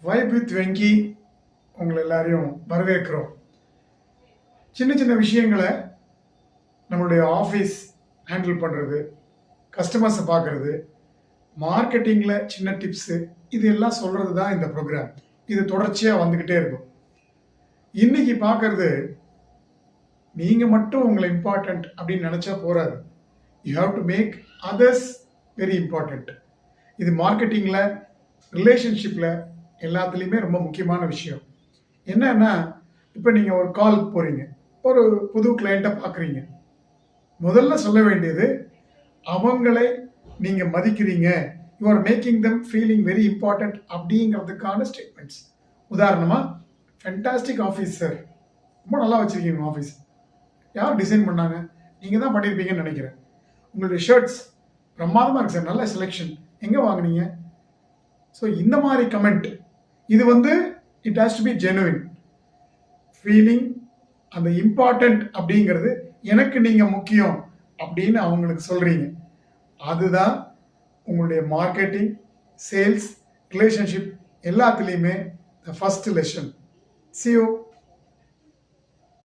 Vibe with Venky உங்களை எல்லாரையும் வரவேற்கிறோம். சின்ன சின்ன விஷயங்களை நம்மளுடைய ஆஃபீஸ் ஹேண்டில் பண்ணுறது, கஸ்டமர்ஸை பார்க்குறது, மார்க்கெட்டிங்கில் சின்ன டிப்ஸு, இது எல்லாம் சொல்கிறது தான் இந்த ப்ரோக்ராம். இது தொடர்ச்சியாக வந்துக்கிட்டே இருக்கும். இன்னைக்கு பார்க்கறது, நீங்கள் மட்டும் உங்களை இம்பார்ட்டண்ட் அப்படின்னு நினச்சா போகாது. You have to make others very important. இது மார்க்கெட்டிங்கில், ரிலேஷன்ஷிப்பில் எல்லாத்துலேயுமே ரொம்ப முக்கியமான விஷயம். என்னன்னா, இப்போ நீங்கள் ஒரு காலுக்கு போகிறீங்க, ஒரு புது கிளையண்ட்டை பார்க்குறீங்க. முதல்ல சொல்ல வேண்டியது, அவங்களை நீங்கள் மதிக்கிறீங்க, you are making them feeling very important அப்படிங்கிறதுக்கான ஸ்டேட்மெண்ட்ஸ். உதாரணமாக, ஃபென்டாஸ்டிக் ஆஃபீஸ் சார், ரொம்ப நல்லா வச்சுருக்கீங்க ஆஃபீஸ், யார் டிசைன் பண்ணாங்க? நீங்கள் தான் பண்ணியிருப்பீங்கன்னு நினைக்கிறேன். உங்களுடைய ஷர்ட்ஸ் பிரமாதமாக இருக்குது சார், நல்ல செலெக்ஷன், எங்கே வாங்கினீங்க? ஸோ இந்த மாதிரி கமெண்ட், இது it has to be genuine feeling. அந்த இம்பார்ட்டண்ட் அப்படிங்கிறது எனக்கு நீங்கள் முக்கியம் அப்படின்னு அவங்களுக்கு சொல்கிறீங்க. அதுதான் உங்களுடைய மார்க்கெட்டிங், சேல்ஸ், ரிலேஷன்ஷிப் எல்லாத்துலேயுமே the first lesson. See you.